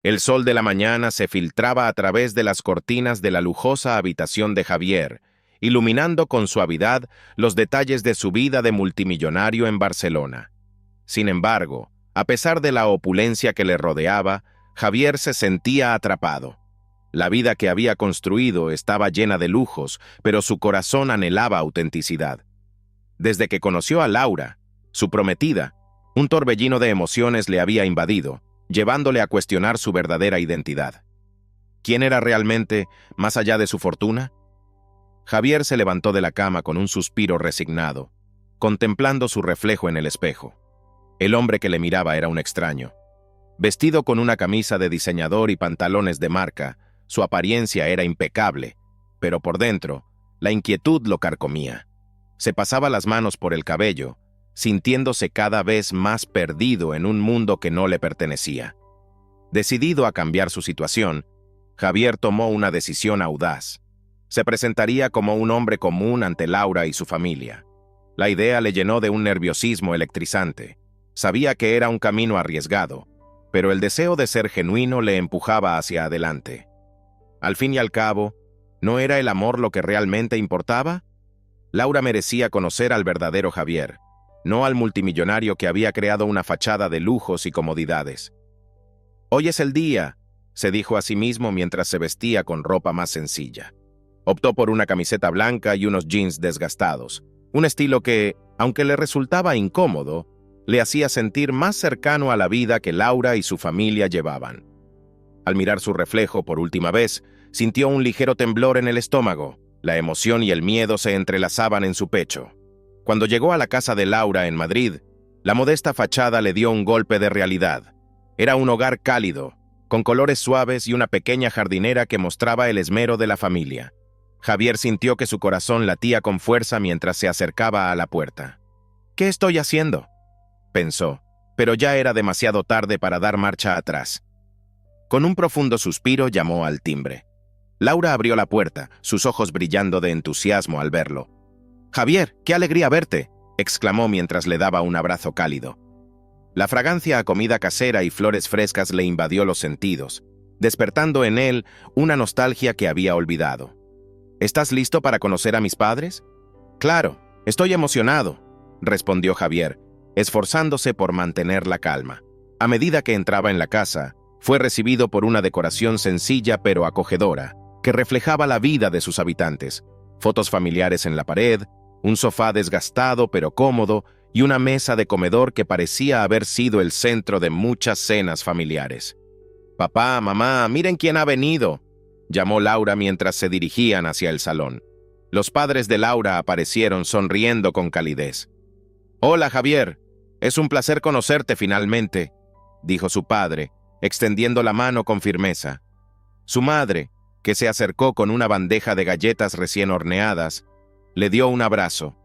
El sol de la mañana se filtraba a través de las cortinas de la lujosa habitación de Javier, iluminando con suavidad los detalles de su vida de multimillonario en Barcelona. Sin embargo, a pesar de la opulencia que le rodeaba, Javier se sentía atrapado. La vida que había construido estaba llena de lujos, pero su corazón anhelaba autenticidad. Desde que conoció a Laura, su prometida, un torbellino de emociones le había invadido, llevándole a cuestionar su verdadera identidad. ¿Quién era realmente, más allá de su fortuna? Javier se levantó de la cama con un suspiro resignado, contemplando su reflejo en el espejo. El hombre que le miraba era un extraño. Vestido con una camisa de diseñador y pantalones de marca, su apariencia era impecable, pero por dentro, la inquietud lo carcomía. Se pasaba las manos por el cabello, sintiéndose cada vez más perdido en un mundo que no le pertenecía. Decidido a cambiar su situación, Javier tomó una decisión audaz. Se presentaría como un hombre común ante Laura y su familia. La idea le llenó de un nerviosismo electrizante. Sabía que era un camino arriesgado, pero el deseo de ser genuino le empujaba hacia adelante. Al fin y al cabo, ¿no era el amor lo que realmente importaba? Laura merecía conocer al verdadero Javier, no al multimillonario que había creado una fachada de lujos y comodidades. «Hoy es el día», se dijo a sí mismo mientras se vestía con ropa más sencilla. Optó por una camiseta blanca y unos jeans desgastados, un estilo que, aunque le resultaba incómodo, le hacía sentir más cercano a la vida que Laura y su familia llevaban. Al mirar su reflejo por última vez, sintió un ligero temblor en el estómago. La emoción y el miedo se entrelazaban en su pecho. Cuando llegó a la casa de Laura en Madrid, la modesta fachada le dio un golpe de realidad. Era un hogar cálido, con colores suaves y una pequeña jardinera que mostraba el esmero de la familia. Javier sintió que su corazón latía con fuerza mientras se acercaba a la puerta. «¿Qué estoy haciendo?», pensó, pero ya era demasiado tarde para dar marcha atrás. Con un profundo suspiro llamó al timbre. Laura abrió la puerta, sus ojos brillando de entusiasmo al verlo. «Javier, qué alegría verte», exclamó mientras le daba un abrazo cálido. La fragancia a comida casera y flores frescas le invadió los sentidos, despertando en él una nostalgia que había olvidado. «¿Estás listo para conocer a mis padres?» «Claro, estoy emocionado», respondió Javier, esforzándose por mantener la calma. A medida que entraba en la casa, fue recibido por una decoración sencilla pero acogedora, que reflejaba la vida de sus habitantes. Fotos familiares en la pared, un sofá desgastado pero cómodo y una mesa de comedor que parecía haber sido el centro de muchas cenas familiares. «Papá, mamá, miren quién ha venido», llamó Laura mientras se dirigían hacia el salón. Los padres de Laura aparecieron sonriendo con calidez. «Hola, Javier, es un placer conocerte finalmente», dijo su padre, extendiendo la mano con firmeza. Su madre, que se acercó con una bandeja de galletas recién horneadas, le dio un abrazo.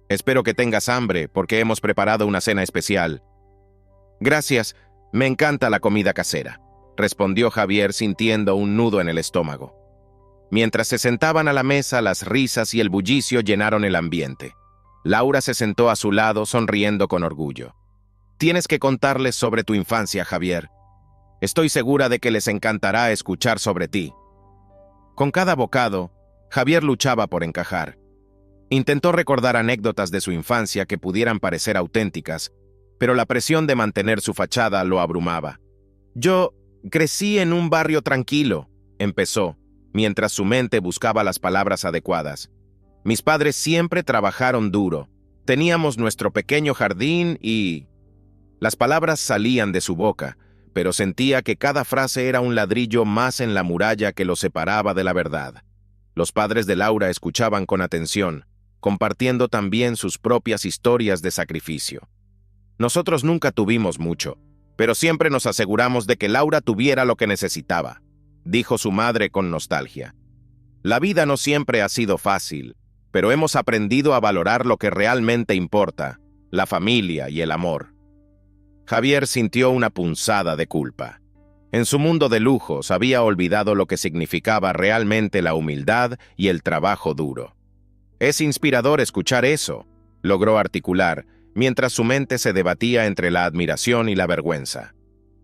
«Espero que tengas hambre, porque hemos preparado una cena especial». «Gracias, me encanta la comida casera», respondió Javier sintiendo un nudo en el estómago. Mientras se sentaban a la mesa, las risas y el bullicio llenaron el ambiente. Laura se sentó a su lado sonriendo con orgullo. «Tienes que contarles sobre tu infancia, Javier. Estoy segura de que les encantará escuchar sobre ti». Con cada bocado, Javier luchaba por encajar. Intentó recordar anécdotas de su infancia que pudieran parecer auténticas, pero la presión de mantener su fachada lo abrumaba. «Yo crecí en un barrio tranquilo», empezó, mientras su mente buscaba las palabras adecuadas. «Mis padres siempre trabajaron duro. Teníamos nuestro pequeño jardín y...». Las palabras salían de su boca, pero sentía que cada frase era un ladrillo más en la muralla que lo separaba de la verdad. Los padres de Laura escuchaban con atención, compartiendo también sus propias historias de sacrificio. «Nosotros nunca tuvimos mucho, pero siempre nos aseguramos de que Laura tuviera lo que necesitaba», dijo su madre con nostalgia. «La vida no siempre ha sido fácil, pero hemos aprendido a valorar lo que realmente importa, la familia y el amor». Javier sintió una punzada de culpa. En su mundo de lujos había olvidado lo que significaba realmente la humildad y el trabajo duro. «Es inspirador escuchar eso», logró articular, mientras su mente se debatía entre la admiración y la vergüenza.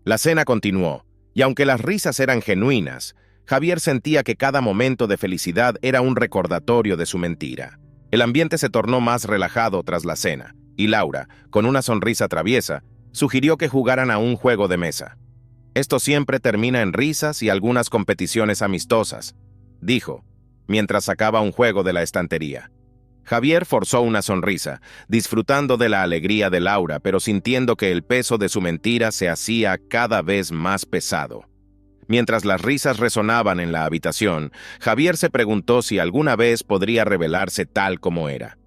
La cena continuó, Y aunque las risas eran genuinas, Javier sentía que cada momento de felicidad era un recordatorio de su mentira. El ambiente se tornó más relajado tras la cena, y Laura, con una sonrisa traviesa, sugirió que jugaran a un juego de mesa. Esto siempre termina en risas y algunas competiciones amistosas, dijo, mientras sacaba un juego de la estantería. Javier forzó una sonrisa, disfrutando de la alegría de Laura, pero sintiendo que el peso de su mentira se hacía cada vez más pesado. Mientras las risas resonaban en la habitación, Javier se preguntó si alguna vez podría revelarse tal como era.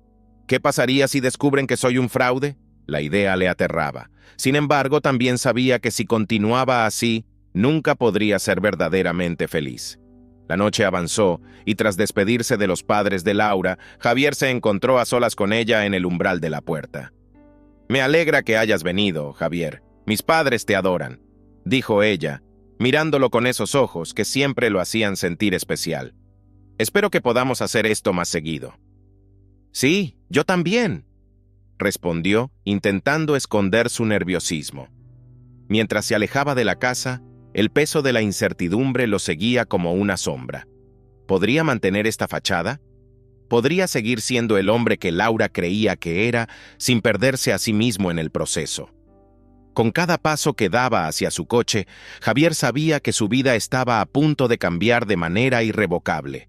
¿Qué pasaría si descubren que soy un fraude? La idea le aterraba. Sin embargo, también sabía que si continuaba así, nunca podría ser verdaderamente feliz. La noche avanzó, y tras despedirse de los padres de Laura, Javier se encontró a solas con ella en el umbral de la puerta. «Me alegra que hayas venido, Javier. Mis padres te adoran», dijo ella, mirándolo con esos ojos que siempre lo hacían sentir especial. «Espero que podamos hacer esto más seguido». «Sí, yo también», respondió, intentando esconder su nerviosismo. Mientras se alejaba de la casa, el peso de la incertidumbre lo seguía como una sombra. ¿Podría mantener esta fachada? ¿Podría seguir siendo el hombre que Laura creía que era, sin perderse a sí mismo en el proceso? Con cada paso que daba hacia su coche, Javier sabía que su vida estaba a punto de cambiar de manera irrevocable.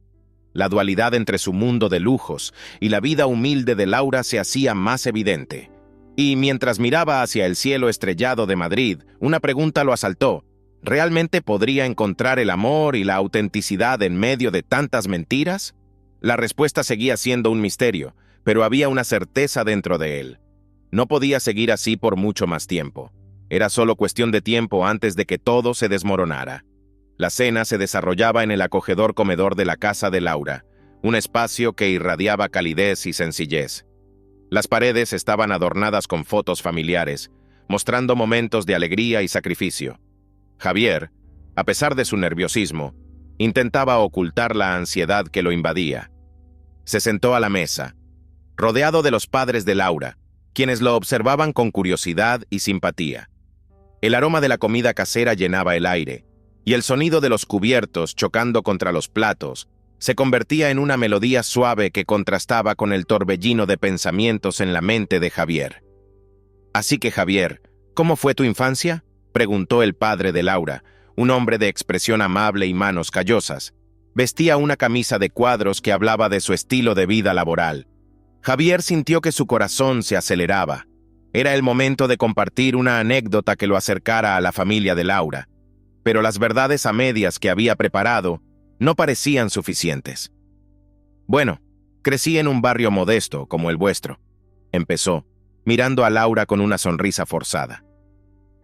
La dualidad entre su mundo de lujos y la vida humilde de Laura se hacía más evidente. Y mientras miraba hacia el cielo estrellado de Madrid, una pregunta lo asaltó. ¿Realmente podría encontrar el amor y la autenticidad en medio de tantas mentiras? La respuesta seguía siendo un misterio, pero había una certeza dentro de él. No podía seguir así por mucho más tiempo. Era solo cuestión de tiempo antes de que todo se desmoronara. La cena se desarrollaba en el acogedor comedor de la casa de Laura, un espacio que irradiaba calidez y sencillez. Las paredes estaban adornadas con fotos familiares, mostrando momentos de alegría y sacrificio. Javier, a pesar de su nerviosismo, intentaba ocultar la ansiedad que lo invadía. Se sentó a la mesa, rodeado de los padres de Laura, quienes lo observaban con curiosidad y simpatía. El aroma de la comida casera llenaba el aire, y el sonido de los cubiertos chocando contra los platos se convertía en una melodía suave que contrastaba con el torbellino de pensamientos en la mente de Javier. «Así que, Javier, ¿cómo fue tu infancia?», preguntó el padre de Laura, un hombre de expresión amable y manos callosas. Vestía una camisa de cuadros que hablaba de su estilo de vida laboral. Javier sintió que su corazón se aceleraba. Era el momento de compartir una anécdota que lo acercara a la familia de Laura, pero las verdades a medias que había preparado no parecían suficientes. «Bueno, crecí en un barrio modesto como el vuestro», empezó, mirando a Laura con una sonrisa forzada.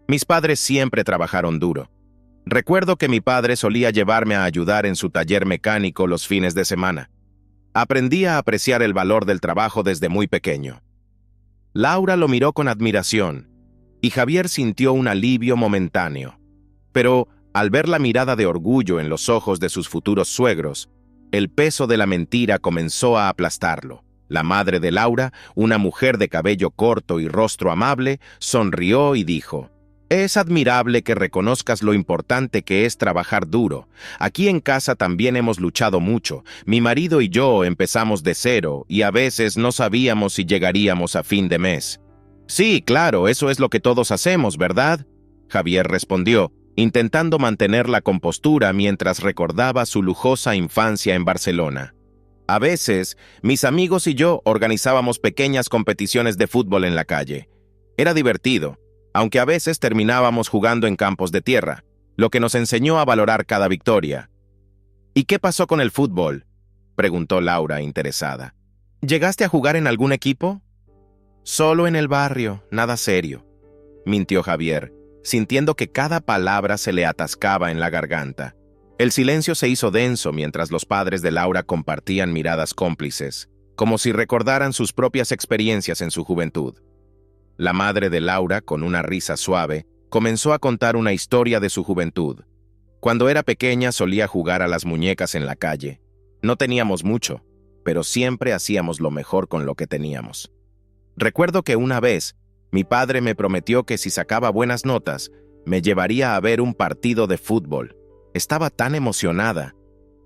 «Mis padres siempre trabajaron duro. Recuerdo que mi padre solía llevarme a ayudar en su taller mecánico los fines de semana. Aprendí a apreciar el valor del trabajo desde muy pequeño». Laura lo miró con admiración, y Javier sintió un alivio momentáneo. Pero, al ver la mirada de orgullo en los ojos de sus futuros suegros, el peso de la mentira comenzó a aplastarlo. La madre de Laura, una mujer de cabello corto y rostro amable, sonrió y dijo: «Es admirable que reconozcas lo importante que es trabajar duro. Aquí en casa también hemos luchado mucho. Mi marido y yo empezamos de cero y a veces no sabíamos si llegaríamos a fin de mes». «Sí, claro, eso es lo que todos hacemos, ¿verdad?», Javier respondió, intentando mantener la compostura mientras recordaba su lujosa infancia en Barcelona. «A veces, mis amigos y yo organizábamos pequeñas competiciones de fútbol en la calle. Era divertido, aunque a veces terminábamos jugando en campos de tierra, lo que nos enseñó a valorar cada victoria». «¿Y qué pasó con el fútbol?», preguntó Laura, interesada. «¿Llegaste a jugar en algún equipo?». «Solo en el barrio, nada serio», mintió Javier, sintiendo que cada palabra se le atascaba en la garganta. El silencio se hizo denso mientras los padres de Laura compartían miradas cómplices, como si recordaran sus propias experiencias en su juventud. La madre de Laura, con una risa suave, comenzó a contar una historia de su juventud. Cuando era pequeña solía jugar a las muñecas en la calle. No teníamos mucho, pero siempre hacíamos lo mejor con lo que teníamos. Recuerdo que una vez, mi padre me prometió que si sacaba buenas notas, Me llevaría a ver un partido de fútbol. Estaba tan emocionada.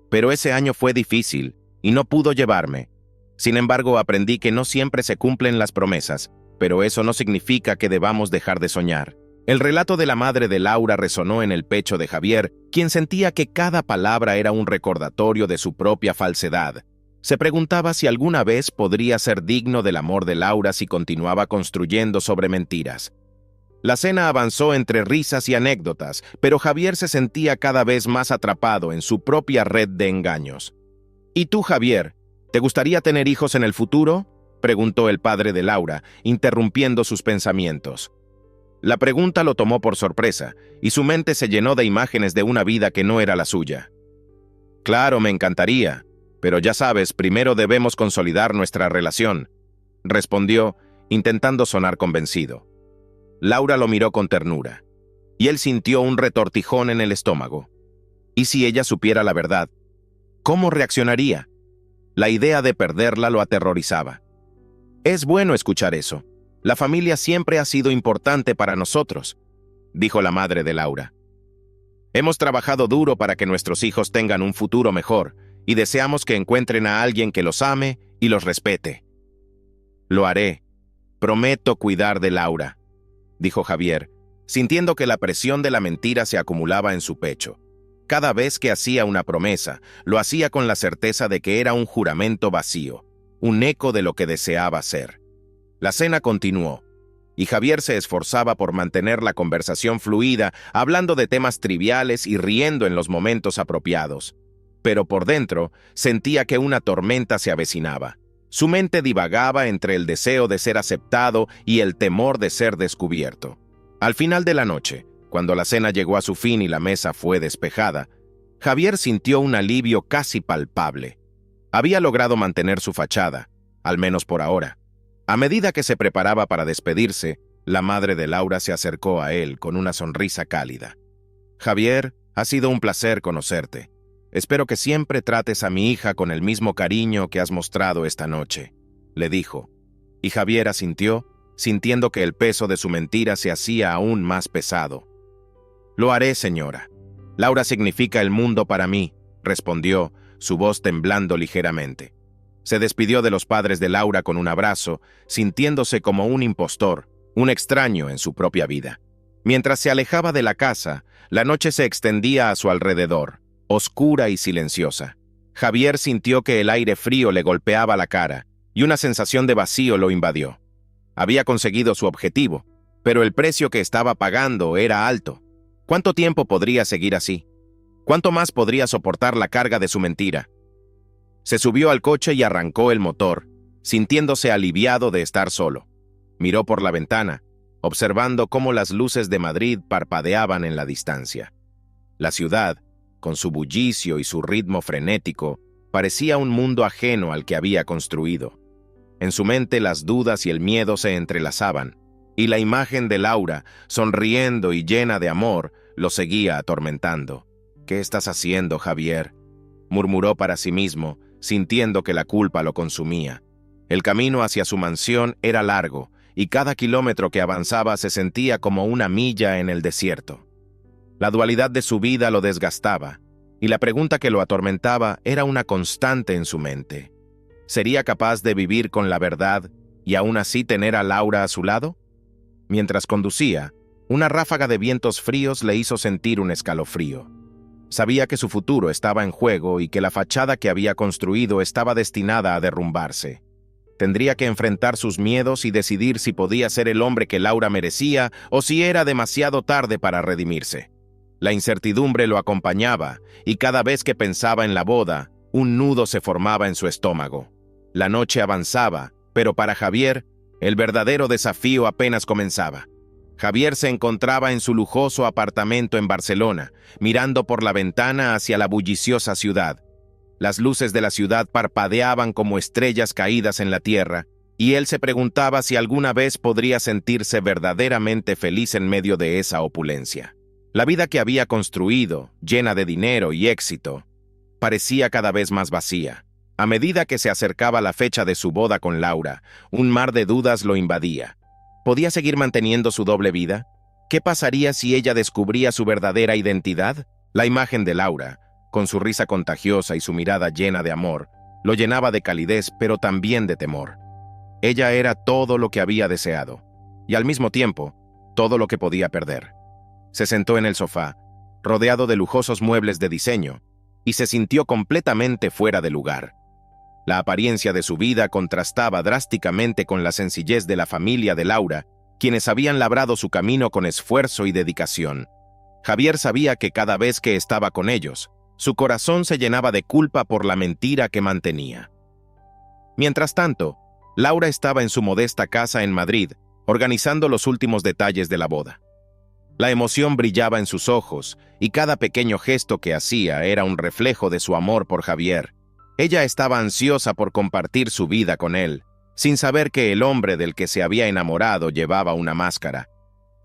Pero ese año fue difícil y no pudo llevarme. Sin embargo, aprendí que no siempre se cumplen las promesas, pero eso no significa que debamos dejar de soñar. El relato de la madre de Laura resonó en el pecho de Javier, quien sentía que cada palabra era un recordatorio de su propia falsedad. Se preguntaba si alguna vez podría ser digno del amor de Laura si continuaba construyendo sobre mentiras. La cena avanzó entre risas y anécdotas, pero Javier se sentía cada vez más atrapado en su propia red de engaños. ¿Y tú, Javier, te gustaría tener hijos en el futuro?, preguntó el padre de Laura, interrumpiendo sus pensamientos. La pregunta lo tomó por sorpresa, y su mente se llenó de imágenes de una vida que no era la suya. Claro, me encantaría, pero ya sabes, primero debemos consolidar nuestra relación, respondió, intentando sonar convencido. Laura lo miró con ternura, y él sintió un retortijón en el estómago. ¿Y si ella supiera la verdad? ¿Cómo reaccionaría? La idea de perderla lo aterrorizaba. Es bueno escuchar eso. La familia siempre ha sido importante para nosotros, dijo la madre de Laura. Hemos trabajado duro para que nuestros hijos tengan un futuro mejor, y deseamos que encuentren a alguien que los ame y los respete. Lo haré. Prometo cuidar de Laura, dijo Javier, sintiendo que la presión de la mentira se acumulaba en su pecho. Cada vez que hacía una promesa, lo hacía con la certeza de que era un juramento vacío, un eco de lo que deseaba ser. La cena continuó, y Javier se esforzaba por mantener la conversación fluida, hablando de temas triviales y riendo en los momentos apropiados. Pero por dentro sentía que una tormenta se avecinaba. Su mente divagaba entre el deseo de ser aceptado y el temor de ser descubierto. Al final de la noche, cuando la cena llegó a su fin y la mesa fue despejada, Javier sintió un alivio casi palpable. Había logrado mantener su fachada, al menos por ahora. A medida que se preparaba para despedirse, la madre de Laura se acercó a él con una sonrisa cálida. Javier, ha sido un placer conocerte. Espero que siempre trates a mi hija con el mismo cariño que has mostrado esta noche, le dijo. Y Javier asintió, sintiendo que el peso de su mentira se hacía aún más pesado. Lo haré, señora. Laura significa el mundo para mí, respondió, su voz temblando ligeramente. Se despidió de los padres de Laura con un abrazo, sintiéndose como un impostor, un extraño en su propia vida. Mientras se alejaba de la casa, la noche se extendía a su alrededor, oscura y silenciosa. Javier sintió que el aire frío le golpeaba la cara, y una sensación de vacío lo invadió. Había conseguido su objetivo, pero el precio que estaba pagando era alto. ¿Cuánto tiempo podría seguir así? ¿Cuánto más podría soportar la carga de su mentira? Se subió al coche y arrancó el motor, sintiéndose aliviado de estar solo. Miró por la ventana, observando cómo las luces de Madrid parpadeaban en la distancia. La ciudad, con su bullicio y su ritmo frenético, parecía un mundo ajeno al que había construido. En su mente las dudas y el miedo se entrelazaban, y la imagen de Laura, sonriendo y llena de amor, lo seguía atormentando. «¿Qué estás haciendo, Javier?», murmuró para sí mismo, sintiendo que la culpa lo consumía. El camino hacia su mansión era largo, y cada kilómetro que avanzaba se sentía como una milla en el desierto. La dualidad de su vida lo desgastaba, y la pregunta que lo atormentaba era una constante en su mente. ¿Sería capaz de vivir con la verdad y aún así tener a Laura a su lado? Mientras conducía, una ráfaga de vientos fríos le hizo sentir un escalofrío. Sabía que su futuro estaba en juego y que la fachada que había construido estaba destinada a derrumbarse. Tendría que enfrentar sus miedos y decidir si podía ser el hombre que Laura merecía o si era demasiado tarde para redimirse. La incertidumbre lo acompañaba, y cada vez que pensaba en la boda, un nudo se formaba en su estómago. La noche avanzaba, pero para Javier, el verdadero desafío apenas comenzaba. Javier se encontraba en su lujoso apartamento en Barcelona, mirando por la ventana hacia la bulliciosa ciudad. Las luces de la ciudad parpadeaban como estrellas caídas en la tierra, y él se preguntaba si alguna vez podría sentirse verdaderamente feliz en medio de esa opulencia. La vida que había construido, llena de dinero y éxito, parecía cada vez más vacía. A medida que se acercaba la fecha de su boda con Laura, un mar de dudas lo invadía. ¿Podía seguir manteniendo su doble vida? ¿Qué pasaría si ella descubría su verdadera identidad? La imagen de Laura, con su risa contagiosa y su mirada llena de amor, lo llenaba de calidez, pero también de temor. Ella era todo lo que había deseado, y al mismo tiempo, todo lo que podía perder. Se sentó en el sofá, rodeado de lujosos muebles de diseño, y se sintió completamente fuera de lugar. La apariencia de su vida contrastaba drásticamente con la sencillez de la familia de Laura, quienes habían labrado su camino con esfuerzo y dedicación. Javier sabía que cada vez que estaba con ellos, su corazón se llenaba de culpa por la mentira que mantenía. Mientras tanto, Laura estaba en su modesta casa en Madrid, organizando los últimos detalles de la boda. La emoción brillaba en sus ojos, y cada pequeño gesto que hacía era un reflejo de su amor por Javier. Ella estaba ansiosa por compartir su vida con él, sin saber que el hombre del que se había enamorado llevaba una máscara.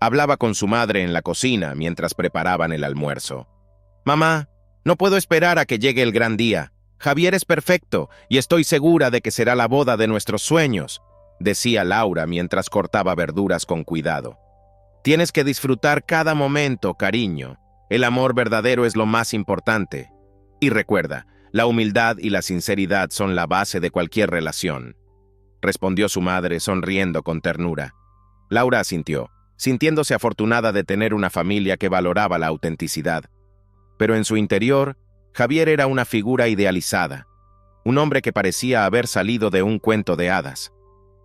Hablaba con su madre en la cocina mientras preparaban el almuerzo. «Mamá, no puedo esperar a que llegue el gran día. Javier es perfecto y estoy segura de que será la boda de nuestros sueños», decía Laura mientras cortaba verduras con cuidado. «Tienes que disfrutar cada momento, cariño. El amor verdadero es lo más importante. Y recuerda, la humildad y la sinceridad son la base de cualquier relación», respondió su madre sonriendo con ternura. Laura asintió, sintiéndose afortunada de tener una familia que valoraba la autenticidad. Pero en su interior, Javier era una figura idealizada, un hombre que parecía haber salido de un cuento de hadas.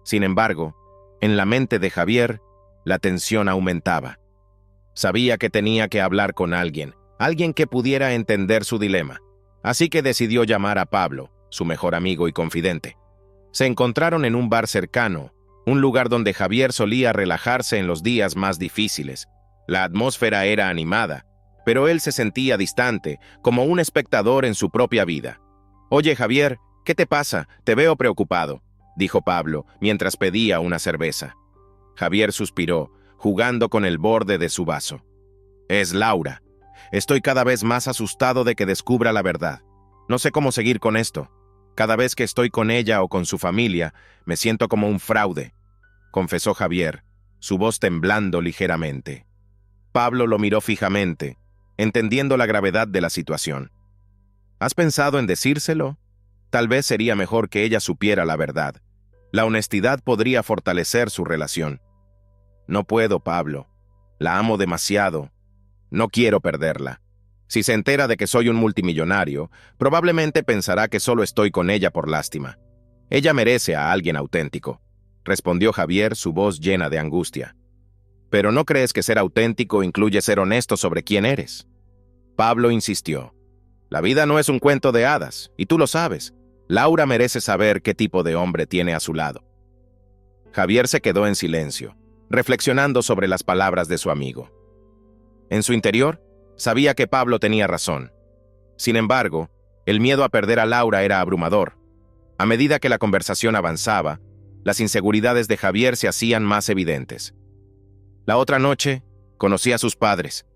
Sin embargo, en la mente de Javier, la tensión aumentaba. Sabía que tenía que hablar con alguien que pudiera entender su dilema. Así que decidió llamar a Pablo, su mejor amigo y confidente. Se encontraron en un bar cercano, un lugar donde Javier solía relajarse en los días más difíciles. La atmósfera era animada, pero él se sentía distante, como un espectador en su propia vida. «Oye, Javier, ¿qué te pasa? Te veo preocupado», dijo Pablo, mientras pedía una cerveza. Javier suspiró, jugando con el borde de su vaso. «Es Laura. Estoy cada vez más asustado de que descubra la verdad. No sé cómo seguir con esto. Cada vez que estoy con ella o con su familia, me siento como un fraude», confesó Javier, su voz temblando ligeramente. Pablo lo miró fijamente, entendiendo la gravedad de la situación. «¿Has pensado en decírselo? Tal vez sería mejor que ella supiera la verdad. La honestidad podría fortalecer su relación». «No puedo, Pablo. La amo demasiado. No quiero perderla. Si se entera de que soy un multimillonario, probablemente pensará que solo estoy con ella por lástima. Ella merece a alguien auténtico», respondió Javier, su voz llena de angustia. «¿Pero no crees que ser auténtico incluye ser honesto sobre quién eres?». Pablo insistió. «La vida no es un cuento de hadas, y tú lo sabes. Laura merece saber qué tipo de hombre tiene a su lado». Javier se quedó en silencio, reflexionando sobre las palabras de su amigo. En su interior, sabía que Pablo tenía razón. Sin embargo, el miedo a perder a Laura era abrumador. A medida que la conversación avanzaba, las inseguridades de Javier se hacían más evidentes. La otra noche, conocí a sus padres.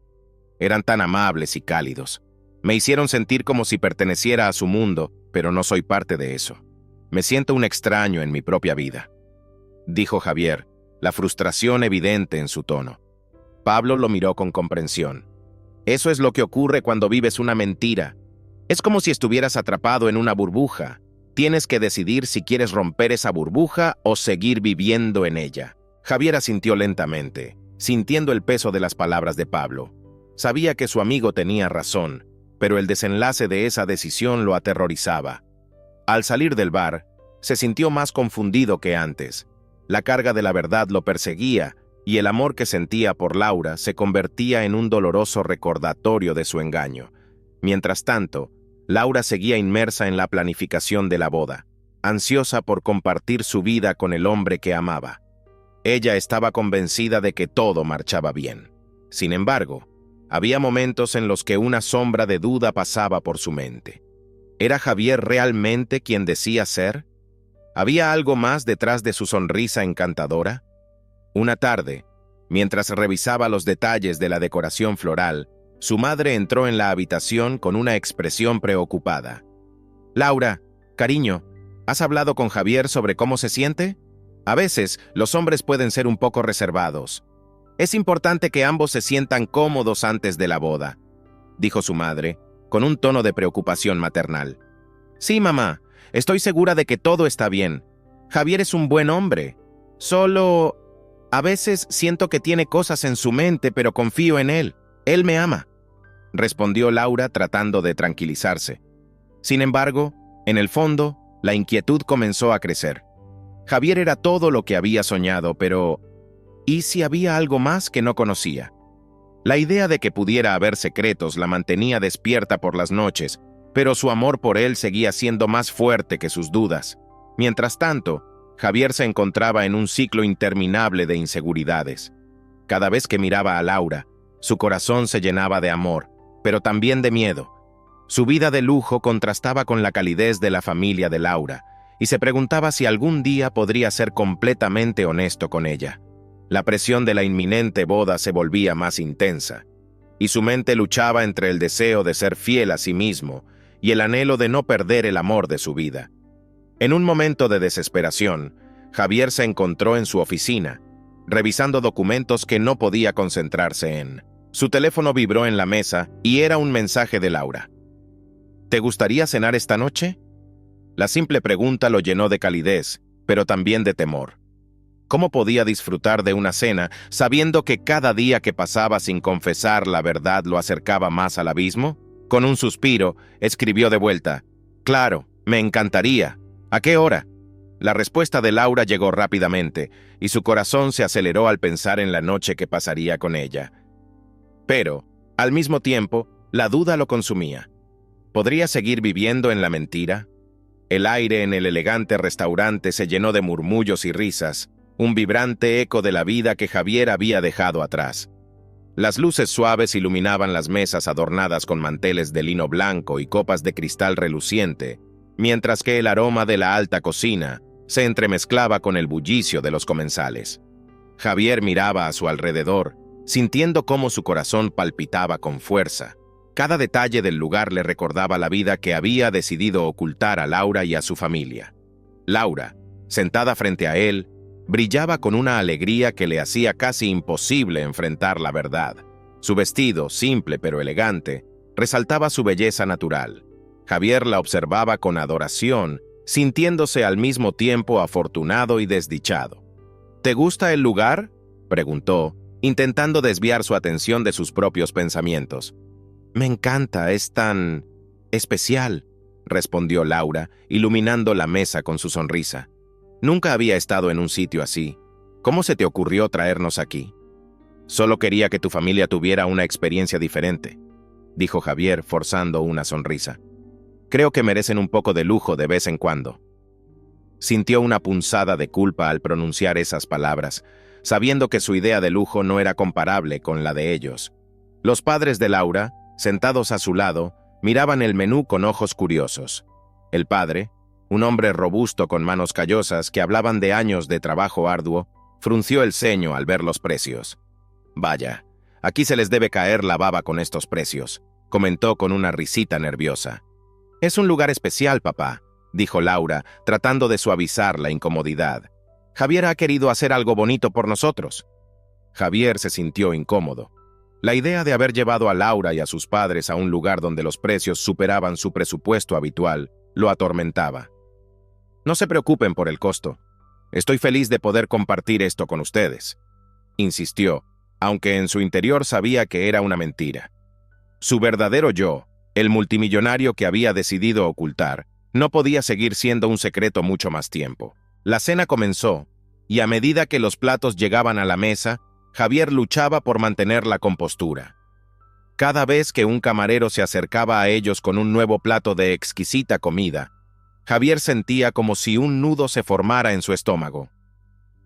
Eran tan amables y cálidos. Me hicieron sentir como si perteneciera a su mundo, pero no soy parte de eso. Me siento un extraño en mi propia vida», dijo Javier, la frustración evidente en su tono. Pablo lo miró con comprensión. «Eso es lo que ocurre cuando vives una mentira. Es como si estuvieras atrapado en una burbuja. Tienes que decidir si quieres romper esa burbuja o seguir viviendo en ella». Javier asintió lentamente, sintiendo el peso de las palabras de Pablo. Sabía que su amigo tenía razón, pero el desenlace de esa decisión lo aterrorizaba. Al salir del bar, se sintió más confundido que antes. La carga de la verdad lo perseguía, y el amor que sentía por Laura se convertía en un doloroso recordatorio de su engaño. Mientras tanto, Laura seguía inmersa en la planificación de la boda, ansiosa por compartir su vida con el hombre que amaba. Ella estaba convencida de que todo marchaba bien. Sin embargo, había momentos en los que una sombra de duda pasaba por su mente. ¿Era Javier realmente quien decía ser? ¿Había algo más detrás de su sonrisa encantadora? Una tarde, mientras revisaba los detalles de la decoración floral, su madre entró en la habitación con una expresión preocupada. «Laura, cariño, ¿has hablado con Javier sobre cómo se siente? A veces, los hombres pueden ser un poco reservados». Es importante que ambos se sientan cómodos antes de la boda, dijo su madre, con un tono de preocupación maternal. Sí, mamá, estoy segura de que todo está bien. Javier es un buen hombre. Solo... a veces siento que tiene cosas en su mente, pero confío en él. Él me ama, respondió Laura tratando de tranquilizarse. Sin embargo, en el fondo, la inquietud comenzó a crecer. Javier era todo lo que había soñado, pero ¿y si había algo más que no conocía? La idea de que pudiera haber secretos la mantenía despierta por las noches, pero su amor por él seguía siendo más fuerte que sus dudas. Mientras tanto, Javier se encontraba en un ciclo interminable de inseguridades. Cada vez que miraba a Laura, su corazón se llenaba de amor, pero también de miedo. Su vida de lujo contrastaba con la calidez de la familia de Laura, y se preguntaba si algún día podría ser completamente honesto con ella. La presión de la inminente boda se volvía más intensa, y su mente luchaba entre el deseo de ser fiel a sí mismo y el anhelo de no perder el amor de su vida. En un momento de desesperación, Javier se encontró en su oficina, revisando documentos que no podía concentrarse en. Su teléfono vibró en la mesa y era un mensaje de Laura. ¿Te gustaría cenar esta noche? La simple pregunta lo llenó de calidez, pero también de temor. ¿Cómo podía disfrutar de una cena sabiendo que cada día que pasaba sin confesar la verdad lo acercaba más al abismo? Con un suspiro, escribió de vuelta: «Claro, me encantaría. ¿A qué hora?» La respuesta de Laura llegó rápidamente, y su corazón se aceleró al pensar en la noche que pasaría con ella. Pero, al mismo tiempo, la duda lo consumía. ¿Podría seguir viviendo en la mentira? El aire en el elegante restaurante se llenó de murmullos y risas, un vibrante eco de la vida que Javier había dejado atrás. Las luces suaves iluminaban las mesas adornadas con manteles de lino blanco y copas de cristal reluciente, mientras que el aroma de la alta cocina se entremezclaba con el bullicio de los comensales. Javier miraba a su alrededor, sintiendo cómo su corazón palpitaba con fuerza. Cada detalle del lugar le recordaba la vida que había decidido ocultar a Laura y a su familia. Laura, sentada frente a él, brillaba con una alegría que le hacía casi imposible enfrentar la verdad. Su vestido, simple pero elegante, resaltaba su belleza natural. Javier la observaba con adoración, sintiéndose al mismo tiempo afortunado y desdichado. ¿Te gusta el lugar?, preguntó, intentando desviar su atención de sus propios pensamientos. «Me encanta, es tan especial», respondió Laura, iluminando la mesa con su sonrisa. «Nunca había estado en un sitio así. ¿Cómo se te ocurrió traernos aquí?» «Solo quería que tu familia tuviera una experiencia diferente», dijo Javier, forzando una sonrisa. «Creo que merecen un poco de lujo de vez en cuando». Sintió una punzada de culpa al pronunciar esas palabras, sabiendo que su idea de lujo no era comparable con la de ellos. Los padres de Laura, sentados a su lado, miraban el menú con ojos curiosos. El padre, un hombre robusto con manos callosas que hablaban de años de trabajo arduo, frunció el ceño al ver los precios. «Vaya, aquí se les debe caer la baba con estos precios», comentó con una risita nerviosa. «Es un lugar especial, papá», dijo Laura, tratando de suavizar la incomodidad. «Javier ha querido hacer algo bonito por nosotros». Javier se sintió incómodo. La idea de haber llevado a Laura y a sus padres a un lugar donde los precios superaban su presupuesto habitual lo atormentaba. «No se preocupen por el costo. Estoy feliz de poder compartir esto con ustedes», insistió, aunque en su interior sabía que era una mentira. Su verdadero yo, el multimillonario que había decidido ocultar, no podía seguir siendo un secreto mucho más tiempo. La cena comenzó, y a medida que los platos llegaban a la mesa, Javier luchaba por mantener la compostura. Cada vez que un camarero se acercaba a ellos con un nuevo plato de exquisita comida, Javier sentía como si un nudo se formara en su estómago.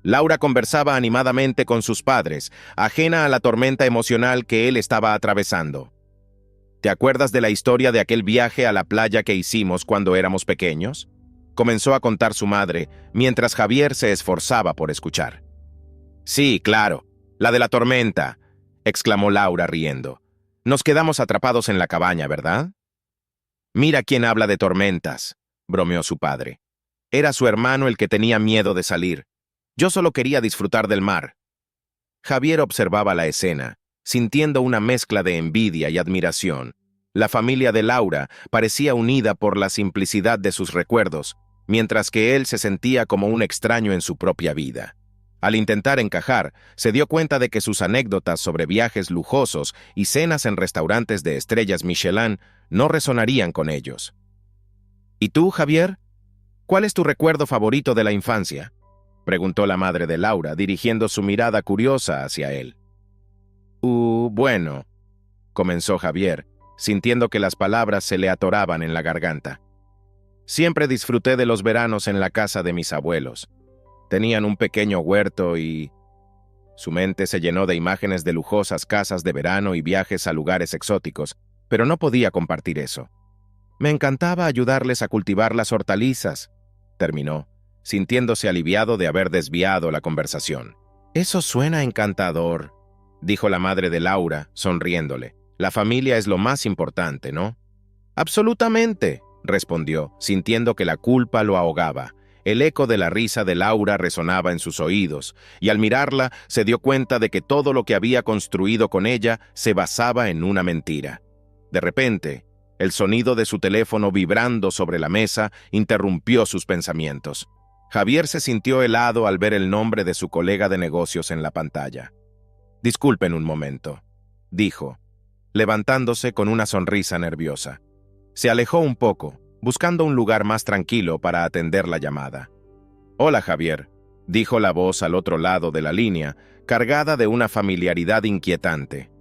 Laura conversaba animadamente con sus padres, ajena a la tormenta emocional que él estaba atravesando. «¿Te acuerdas de la historia de aquel viaje a la playa que hicimos cuando éramos pequeños?», comenzó a contar su madre, mientras Javier se esforzaba por escuchar. «Sí, claro, la de la tormenta», exclamó Laura riendo. «Nos quedamos atrapados en la cabaña, ¿verdad?» «Mira quién habla de tormentas», bromeó su padre. «Era su hermano el que tenía miedo de salir. Yo solo quería disfrutar del mar». Javier observaba la escena, sintiendo una mezcla de envidia y admiración. La familia de Laura parecía unida por la simplicidad de sus recuerdos, mientras que él se sentía como un extraño en su propia vida. Al intentar encajar, se dio cuenta de que sus anécdotas sobre viajes lujosos y cenas en restaurantes de estrellas Michelin no resonarían con ellos. ¿Y tú, Javier? ¿Cuál es tu recuerdo favorito de la infancia?, preguntó la madre de Laura, dirigiendo su mirada curiosa hacia él. Bueno, comenzó Javier, sintiendo que las palabras se le atoraban en la garganta. Siempre disfruté de los veranos en la casa de mis abuelos. Tenían un pequeño huerto y... Su mente se llenó de imágenes de lujosas casas de verano y viajes a lugares exóticos, pero no podía compartir eso. Me encantaba ayudarles a cultivar las hortalizas, terminó, sintiéndose aliviado de haber desviado la conversación. Eso suena encantador, dijo la madre de Laura, sonriéndole. La familia es lo más importante, ¿no? Absolutamente, respondió, sintiendo que la culpa lo ahogaba. El eco de la risa de Laura resonaba en sus oídos, y al mirarla se dio cuenta de que todo lo que había construido con ella se basaba en una mentira. De repente, el sonido de su teléfono vibrando sobre la mesa interrumpió sus pensamientos. Javier se sintió helado al ver el nombre de su colega de negocios en la pantalla. «Disculpen un momento», dijo, levantándose con una sonrisa nerviosa. Se alejó un poco, buscando un lugar más tranquilo para atender la llamada. «Hola, Javier», dijo la voz al otro lado de la línea, cargada de una familiaridad inquietante.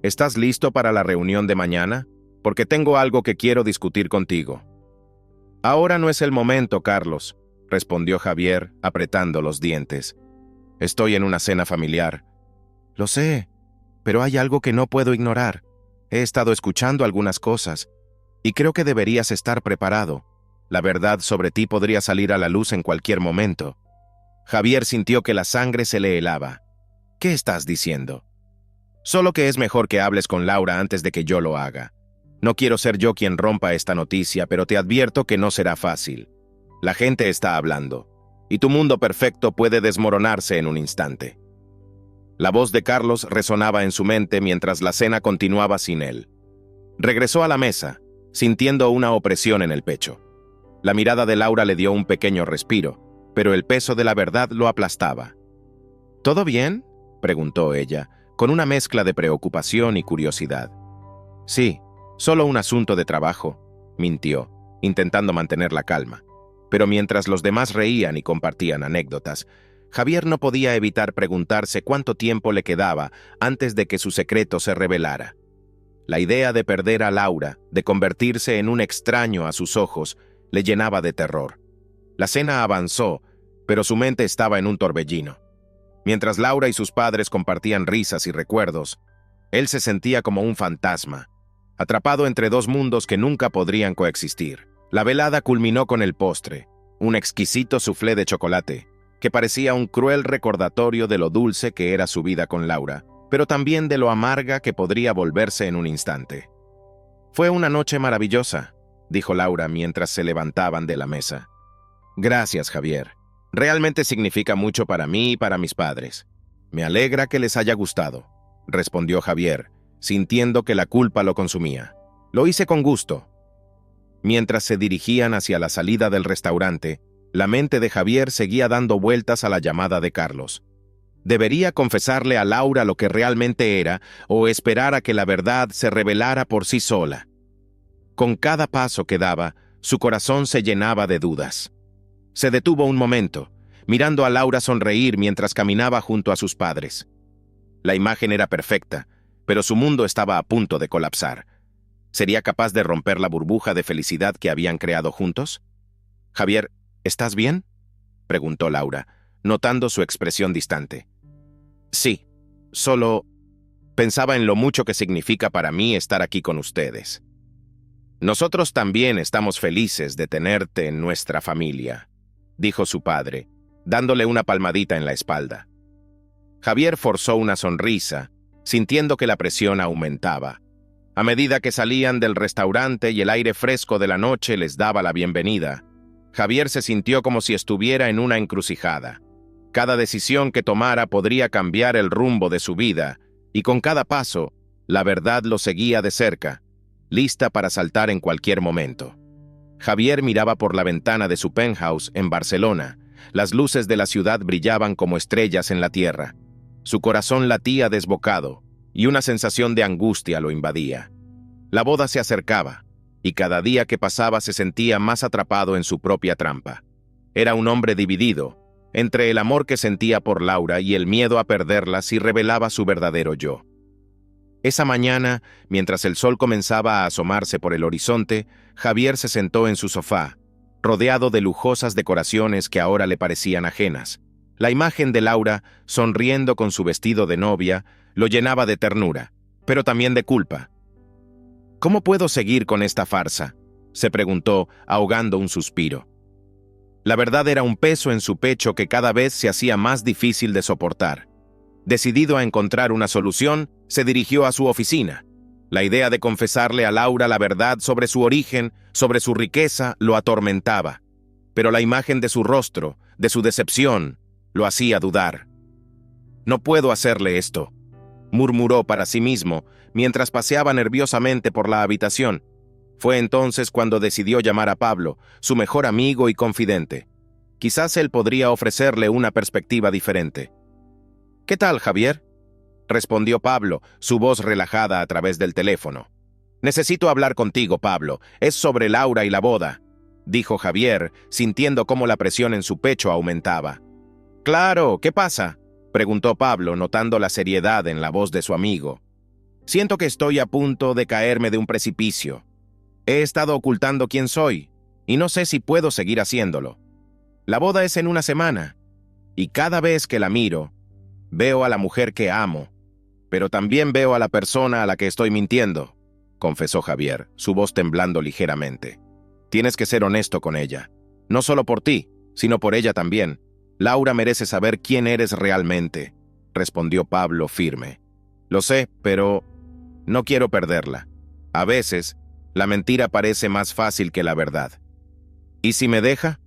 «¿Estás listo para la reunión de mañana? Porque tengo algo que quiero discutir contigo». «Ahora no es el momento, Carlos», respondió Javier, apretando los dientes. «Estoy en una cena familiar». «Lo sé, pero hay algo que no puedo ignorar. He estado escuchando algunas cosas, y creo que deberías estar preparado. La verdad sobre ti podría salir a la luz en cualquier momento». Javier sintió que la sangre se le helaba. «¿Qué estás diciendo?» «Solo que es mejor que hables con Laura antes de que yo lo haga. No quiero ser yo quien rompa esta noticia, pero te advierto que no será fácil. La gente está hablando, y tu mundo perfecto puede desmoronarse en un instante». La voz de Carlos resonaba en su mente mientras la cena continuaba sin él. Regresó a la mesa, sintiendo una opresión en el pecho. La mirada de Laura le dio un pequeño respiro, pero el peso de la verdad lo aplastaba. «¿Todo bien?», preguntó ella, con una mezcla de preocupación y curiosidad. «Sí, solo un asunto de trabajo», mintió, intentando mantener la calma. Pero mientras los demás reían y compartían anécdotas, Javier no podía evitar preguntarse cuánto tiempo le quedaba antes de que su secreto se revelara. La idea de perder a Laura, de convertirse en un extraño a sus ojos, le llenaba de terror. La cena avanzó, pero su mente estaba en un torbellino. Mientras Laura y sus padres compartían risas y recuerdos, él se sentía como un fantasma, atrapado entre dos mundos que nunca podrían coexistir. La velada culminó con el postre, un exquisito soufflé de chocolate, que parecía un cruel recordatorio de lo dulce que era su vida con Laura, pero también de lo amarga que podría volverse en un instante. «Fue una noche maravillosa», dijo Laura mientras se levantaban de la mesa. «Gracias, Javier. Realmente significa mucho para mí y para mis padres. Me alegra que les haya gustado», respondió Javier, sintiendo que la culpa lo consumía. «Lo hice con gusto». Mientras se dirigían hacia la salida del restaurante, la mente de Javier seguía dando vueltas a la llamada de Carlos. ¿Debería confesarle a Laura lo que realmente era o esperar a que la verdad se revelara por sí sola? Con cada paso que daba, su corazón se llenaba de dudas. Se detuvo un momento, mirando a Laura sonreír mientras caminaba junto a sus padres. La imagen era perfecta, pero su mundo estaba a punto de colapsar. ¿Sería capaz de romper la burbuja de felicidad que habían creado juntos? «Javier, ¿estás bien?», preguntó Laura, notando su expresión distante. «Sí, solo pensaba en lo mucho que significa para mí estar aquí con ustedes. Nosotros también estamos felices de tenerte en nuestra familia», dijo su padre, dándole una palmadita en la espalda. Javier forzó una sonrisa, sintiendo que la presión aumentaba. A medida que salían del restaurante y el aire fresco de la noche les daba la bienvenida, Javier se sintió como si estuviera en una encrucijada. Cada decisión que tomara podría cambiar el rumbo de su vida, y con cada paso, la verdad lo seguía de cerca, lista para saltar en cualquier momento. Javier miraba por la ventana de su penthouse en Barcelona. Las luces de la ciudad brillaban como estrellas en la tierra. Su corazón latía desbocado, y una sensación de angustia lo invadía. La boda se acercaba, y cada día que pasaba se sentía más atrapado en su propia trampa. Era un hombre dividido, entre el amor que sentía por Laura y el miedo a perderla si revelaba su verdadero yo. Esa mañana, mientras el sol comenzaba a asomarse por el horizonte, Javier se sentó en su sofá, rodeado de lujosas decoraciones que ahora le parecían ajenas. La imagen de Laura, sonriendo con su vestido de novia, lo llenaba de ternura, pero también de culpa. ¿Cómo puedo seguir con esta farsa?, se preguntó, ahogando un suspiro. La verdad era un peso en su pecho que cada vez se hacía más difícil de soportar. Decidido a encontrar una solución, se dirigió a su oficina. La idea de confesarle a Laura la verdad sobre su origen, sobre su riqueza, lo atormentaba. Pero la imagen de su rostro, de su decepción, lo hacía dudar. «No puedo hacerle esto», murmuró para sí mismo, mientras paseaba nerviosamente por la habitación. Fue entonces cuando decidió llamar a Pablo, su mejor amigo y confidente. Quizás él podría ofrecerle una perspectiva diferente. «¿Qué tal, Javier?», respondió Pablo, su voz relajada a través del teléfono. «Necesito hablar contigo, Pablo. Es sobre Laura y la boda», dijo Javier, sintiendo cómo la presión en su pecho aumentaba. «Claro, ¿qué pasa?», preguntó Pablo, notando la seriedad en la voz de su amigo. «Siento que estoy a punto de caerme de un precipicio. He estado ocultando quién soy, y no sé si puedo seguir haciéndolo. La boda es en una semana, y cada vez que la miro, veo a la mujer que amo, pero también veo a la persona a la que estoy mintiendo», confesó Javier, su voz temblando ligeramente. «Tienes que ser honesto con ella, no solo por ti, sino por ella también. Laura merece saber quién eres realmente», respondió Pablo firme. «Lo sé, pero no quiero perderla. A veces, la mentira parece más fácil que la verdad». «¿Y si me deja?»,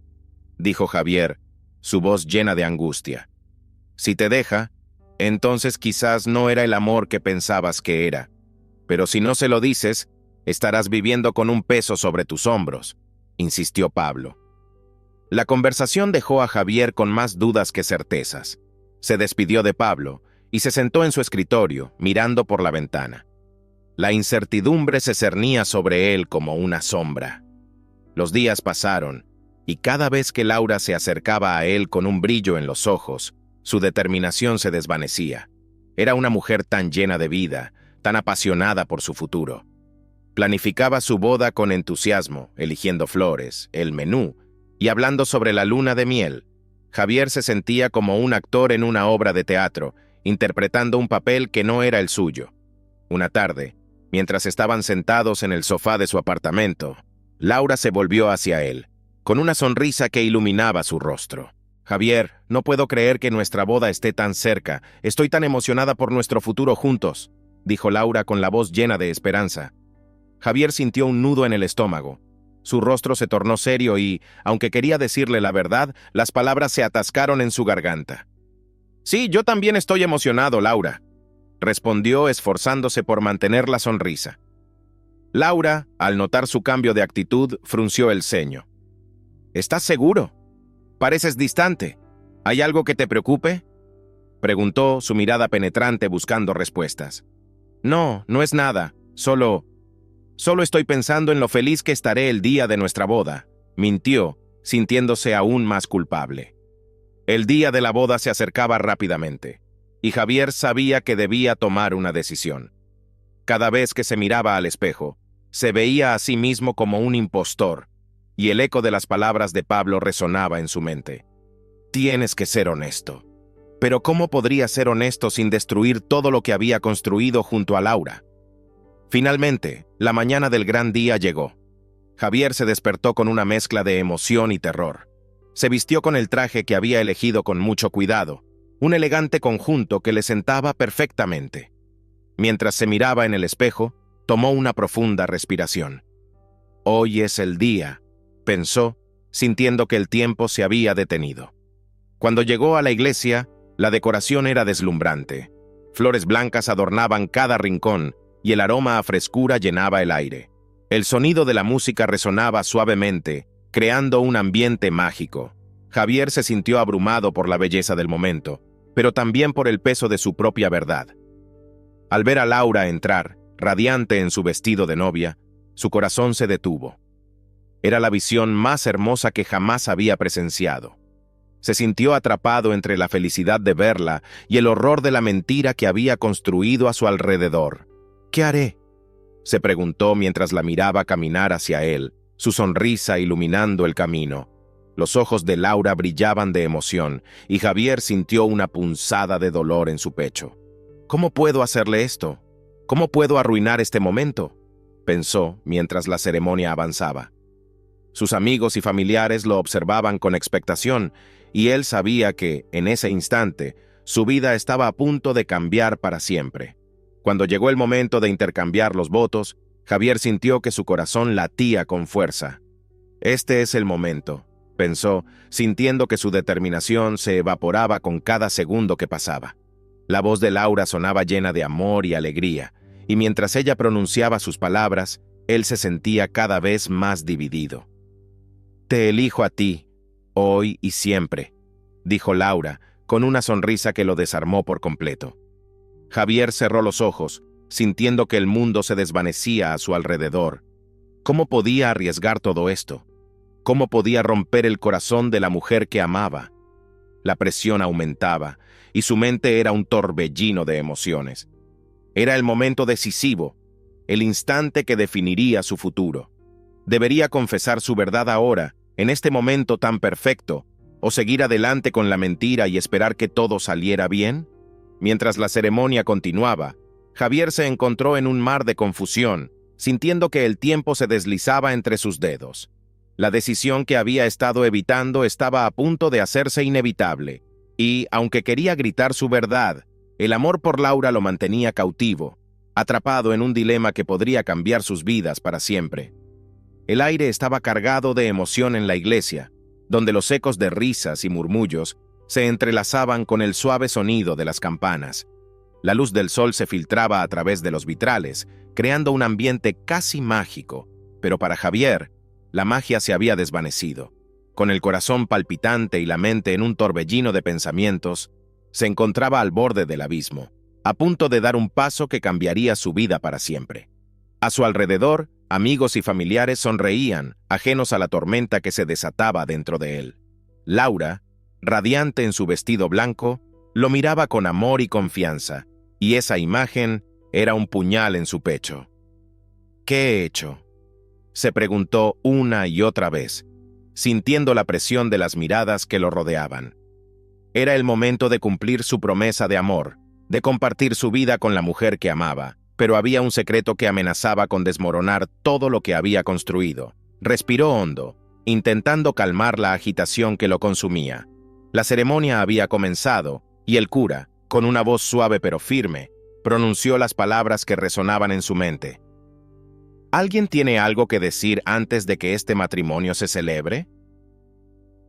dijo Javier, su voz llena de angustia. «Si te deja, entonces quizás no era el amor que pensabas que era. Pero si no se lo dices, estarás viviendo con un peso sobre tus hombros», insistió Pablo. La conversación dejó a Javier con más dudas que certezas. Se despidió de Pablo y se sentó en su escritorio, mirando por la ventana. La incertidumbre se cernía sobre él como una sombra. Los días pasaron, y cada vez que Laura se acercaba a él con un brillo en los ojos, su determinación se desvanecía. Era una mujer tan llena de vida, tan apasionada por su futuro. Planificaba su boda con entusiasmo, eligiendo flores, el menú, y hablando sobre la luna de miel. Javier se sentía como un actor en una obra de teatro, interpretando un papel que no era el suyo. Una tarde, mientras estaban sentados en el sofá de su apartamento, Laura se volvió hacia él, con una sonrisa que iluminaba su rostro. «Javier, no puedo creer que nuestra boda esté tan cerca. Estoy tan emocionada por nuestro futuro juntos», dijo Laura con la voz llena de esperanza. Javier sintió un nudo en el estómago. Su rostro se tornó serio y, aunque quería decirle la verdad, las palabras se atascaron en su garganta. «Sí, yo también estoy emocionado, Laura», respondió esforzándose por mantener la sonrisa. Laura, al notar su cambio de actitud, frunció el ceño. «¿Estás seguro? Pareces distante. ¿Hay algo que te preocupe?», preguntó, su mirada penetrante buscando respuestas. «No, no es nada. Solo estoy pensando en lo feliz que estaré el día de nuestra boda», mintió, sintiéndose aún más culpable. El día de la boda se acercaba rápidamente, y Javier sabía que debía tomar una decisión. Cada vez que se miraba al espejo, se veía a sí mismo como un impostor, y el eco de las palabras de Pablo resonaba en su mente. «Tienes que ser honesto». Pero ¿cómo podría ser honesto sin destruir todo lo que había construido junto a Laura? Finalmente, la mañana del gran día llegó. Javier se despertó con una mezcla de emoción y terror. Se vistió con el traje que había elegido con mucho cuidado, un elegante conjunto que le sentaba perfectamente. Mientras se miraba en el espejo, tomó una profunda respiración. «Hoy es el día», pensó, sintiendo que el tiempo se había detenido. Cuando llegó a la iglesia, la decoración era deslumbrante. Flores blancas adornaban cada rincón y el aroma a frescura llenaba el aire. El sonido de la música resonaba suavemente, creando un ambiente mágico. Javier se sintió abrumado por la belleza del momento, pero también por el peso de su propia verdad. Al ver a Laura entrar, radiante en su vestido de novia, su corazón se detuvo. Era la visión más hermosa que jamás había presenciado. Se sintió atrapado entre la felicidad de verla y el horror de la mentira que había construido a su alrededor. ¿Qué haré?, se preguntó mientras la miraba caminar hacia él, su sonrisa iluminando el camino. Los ojos de Laura brillaban de emoción y Javier sintió una punzada de dolor en su pecho. ¿Cómo puedo hacerle esto? ¿Cómo puedo arruinar este momento?, pensó mientras la ceremonia avanzaba. Sus amigos y familiares lo observaban con expectación y él sabía que, en ese instante, su vida estaba a punto de cambiar para siempre. Cuando llegó el momento de intercambiar los votos, Javier sintió que su corazón latía con fuerza. Este es el momento, pensó, sintiendo que su determinación se evaporaba con cada segundo que pasaba. La voz de Laura sonaba llena de amor y alegría, y mientras ella pronunciaba sus palabras, él se sentía cada vez más dividido. «Te elijo a ti, hoy y siempre», dijo Laura, con una sonrisa que lo desarmó por completo. Javier cerró los ojos, sintiendo que el mundo se desvanecía a su alrededor. ¿Cómo podía arriesgar todo esto? ¿Cómo podía romper el corazón de la mujer que amaba? La presión aumentaba, y su mente era un torbellino de emociones. Era el momento decisivo, el instante que definiría su futuro. ¿Debería confesar su verdad ahora, en este momento tan perfecto, o seguir adelante con la mentira y esperar que todo saliera bien? Mientras la ceremonia continuaba, Javier se encontró en un mar de confusión, sintiendo que el tiempo se deslizaba entre sus dedos. La decisión que había estado evitando estaba a punto de hacerse inevitable, y, aunque quería gritar su verdad, el amor por Laura lo mantenía cautivo, atrapado en un dilema que podría cambiar sus vidas para siempre. El aire estaba cargado de emoción en la iglesia, donde los ecos de risas y murmullos se entrelazaban con el suave sonido de las campanas. La luz del sol se filtraba a través de los vitrales, creando un ambiente casi mágico, pero para Javier, la magia se había desvanecido. Con el corazón palpitante y la mente en un torbellino de pensamientos, se encontraba al borde del abismo, a punto de dar un paso que cambiaría su vida para siempre. A su alrededor, amigos y familiares sonreían, ajenos a la tormenta que se desataba dentro de él. Laura, radiante en su vestido blanco, lo miraba con amor y confianza, y esa imagen era un puñal en su pecho. ¿Qué he hecho?, se preguntó una y otra vez, sintiendo la presión de las miradas que lo rodeaban. Era el momento de cumplir su promesa de amor, de compartir su vida con la mujer que amaba, pero había un secreto que amenazaba con desmoronar todo lo que había construido. Respiró hondo, intentando calmar la agitación que lo consumía. La ceremonia había comenzado, y el cura, con una voz suave pero firme, pronunció las palabras que resonaban en su mente. ¿Alguien tiene algo que decir antes de que este matrimonio se celebre?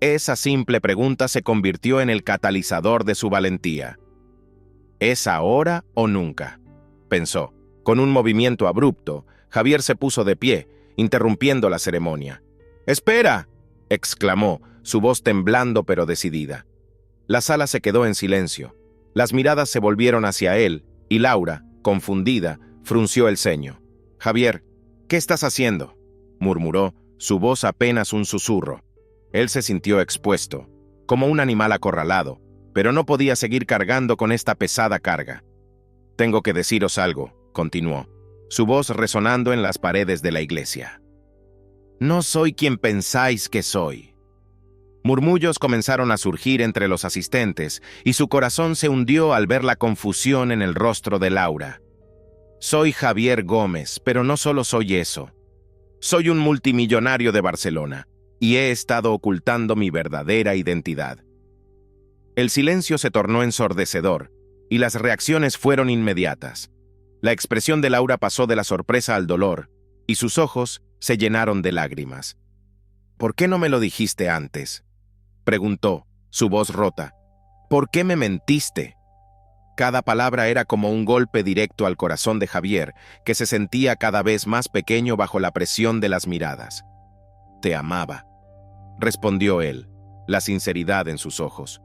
Esa simple pregunta se convirtió en el catalizador de su valentía. ¿Es ahora o nunca?, pensó. Con un movimiento abrupto, Javier se puso de pie, interrumpiendo la ceremonia. «¡Espera!», exclamó, su voz temblando pero decidida. La sala se quedó en silencio. Las miradas se volvieron hacia él, y Laura, confundida, frunció el ceño. «Javier, ¿qué estás haciendo?», murmuró, su voz apenas un susurro. Él se sintió expuesto, como un animal acorralado, pero no podía seguir cargando con esta pesada carga. «Tengo que deciros algo», continuó, su voz resonando en las paredes de la iglesia. «No soy quien pensáis que soy». Murmullos comenzaron a surgir entre los asistentes, y su corazón se hundió al ver la confusión en el rostro de Laura. «Soy Javier Gómez, pero no solo soy eso. Soy un multimillonario de Barcelona, y he estado ocultando mi verdadera identidad». El silencio se tornó ensordecedor, y las reacciones fueron inmediatas. La expresión de Laura pasó de la sorpresa al dolor, y sus ojos se llenaron de lágrimas. «¿Por qué no me lo dijiste antes?», preguntó, su voz rota. ¿Por qué me mentiste? Cada palabra era como un golpe directo al corazón de Javier, que se sentía cada vez más pequeño bajo la presión de las miradas. Te amaba, respondió él, la sinceridad en sus ojos.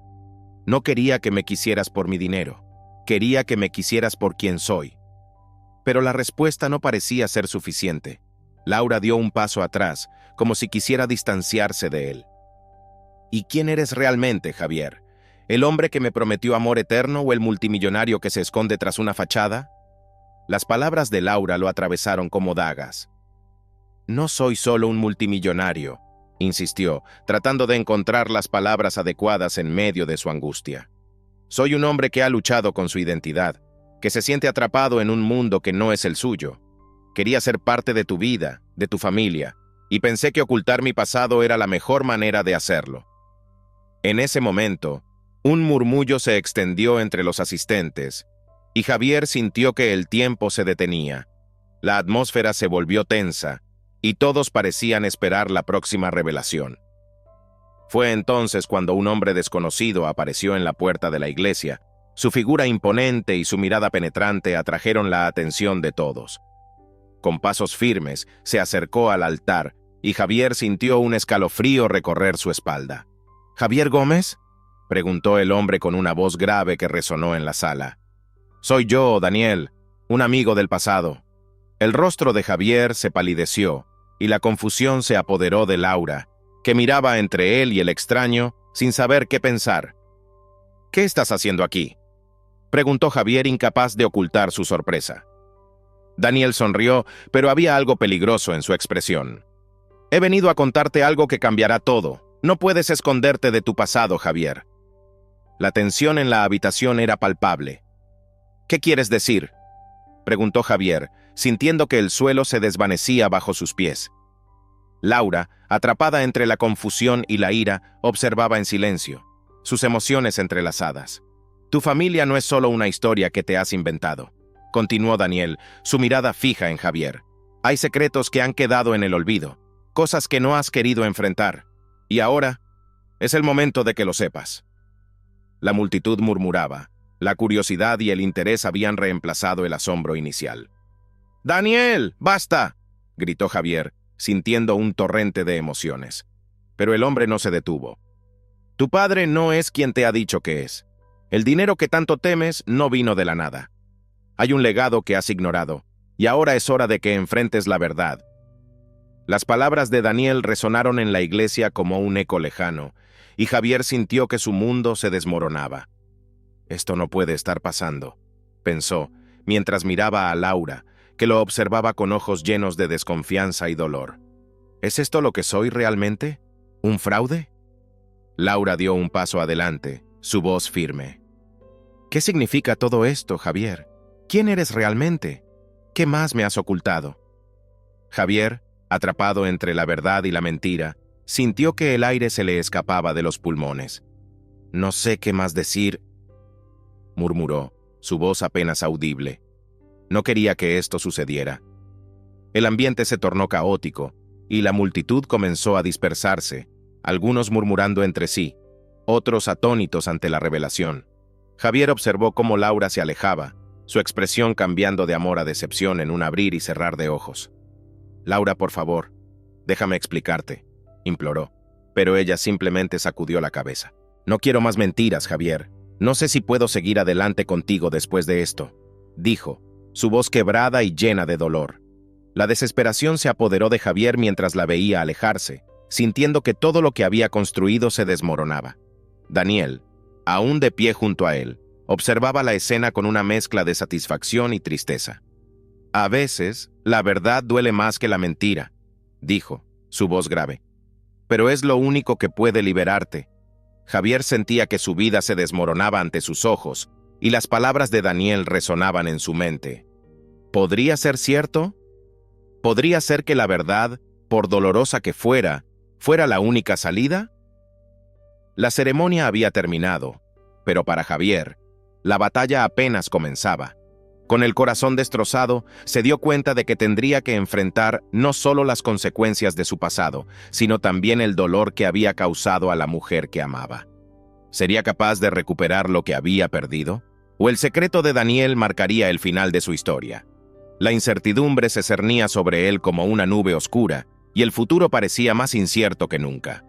No quería que me quisieras por mi dinero, quería que me quisieras por quien soy. Pero la respuesta no parecía ser suficiente. Laura dio un paso atrás, como si quisiera distanciarse de él. ¿Y quién eres realmente, Javier? ¿El hombre que me prometió amor eterno o el multimillonario que se esconde tras una fachada? Las palabras de Laura lo atravesaron como dagas. No soy solo un multimillonario, insistió, tratando de encontrar las palabras adecuadas en medio de su angustia. Soy un hombre que ha luchado con su identidad, que se siente atrapado en un mundo que no es el suyo. Quería ser parte de tu vida, de tu familia, y pensé que ocultar mi pasado era la mejor manera de hacerlo. En ese momento, un murmullo se extendió entre los asistentes, y Javier sintió que el tiempo se detenía. La atmósfera se volvió tensa, y todos parecían esperar la próxima revelación. Fue entonces cuando un hombre desconocido apareció en la puerta de la iglesia. Su figura imponente y su mirada penetrante atrajeron la atención de todos. Con pasos firmes, se acercó al altar, y Javier sintió un escalofrío recorrer su espalda. ¿Javier Gómez?, preguntó el hombre con una voz grave que resonó en la sala. Soy yo, Daniel, un amigo del pasado. El rostro de Javier se palideció, y la confusión se apoderó de Laura, que miraba entre él y el extraño sin saber qué pensar. ¿Qué estás haciendo aquí?, preguntó Javier, incapaz de ocultar su sorpresa. Daniel sonrió, pero había algo peligroso en su expresión. He venido a contarte algo que cambiará todo. No puedes esconderte de tu pasado, Javier. La tensión en la habitación era palpable. ¿Qué quieres decir?, preguntó Javier, sintiendo que el suelo se desvanecía bajo sus pies. Laura, atrapada entre la confusión y la ira, observaba en silencio, sus emociones entrelazadas. Tu familia no es solo una historia que te has inventado, continuó Daniel, su mirada fija en Javier. Hay secretos que han quedado en el olvido, cosas que no has querido enfrentar, y ahora es el momento de que lo sepas. La multitud murmuraba. La curiosidad y el interés habían reemplazado el asombro inicial. ¡Daniel, basta!, gritó Javier, sintiendo un torrente de emociones. Pero el hombre no se detuvo. Tu padre no es quien te ha dicho que es. El dinero que tanto temes no vino de la nada. Hay un legado que has ignorado, y ahora es hora de que enfrentes la verdad. Las palabras de Daniel resonaron en la iglesia como un eco lejano, y Javier sintió que su mundo se desmoronaba. Esto no puede estar pasando, pensó, mientras miraba a Laura, que lo observaba con ojos llenos de desconfianza y dolor. ¿Es esto lo que soy realmente? ¿Un fraude? Laura dio un paso adelante, su voz firme. ¿Qué significa todo esto, Javier? ¿Quién eres realmente? ¿Qué más me has ocultado? Javier, atrapado entre la verdad y la mentira, sintió que el aire se le escapaba de los pulmones. No sé qué más decir, murmuró, su voz apenas audible. No quería que esto sucediera. El ambiente se tornó caótico, y la multitud comenzó a dispersarse, algunos murmurando entre sí, otros atónitos ante la revelación. Javier observó cómo Laura se alejaba, su expresión cambiando de amor a decepción en un abrir y cerrar de ojos. Laura, por favor, déjame explicarte, imploró, pero ella simplemente sacudió la cabeza. No quiero más mentiras, Javier. No sé si puedo seguir adelante contigo después de esto, dijo, su voz quebrada y llena de dolor. La desesperación se apoderó de Javier mientras la veía alejarse, sintiendo que todo lo que había construido se desmoronaba. Daniel, aún de pie junto a él, observaba la escena con una mezcla de satisfacción y tristeza. A veces, la verdad duele más que la mentira, dijo, su voz grave. Pero es lo único que puede liberarte. Javier sentía que su vida se desmoronaba ante sus ojos, y las palabras de Daniel resonaban en su mente. ¿Podría ser cierto? ¿Podría ser que la verdad, por dolorosa que fuera la única salida? La ceremonia había terminado, pero para Javier, la batalla apenas comenzaba. Con el corazón destrozado, se dio cuenta de que tendría que enfrentar no solo las consecuencias de su pasado, sino también el dolor que había causado a la mujer que amaba. ¿Sería capaz de recuperar lo que había perdido? ¿O el secreto de Daniel marcaría el final de su historia? La incertidumbre se cernía sobre él como una nube oscura, y el futuro parecía más incierto que nunca.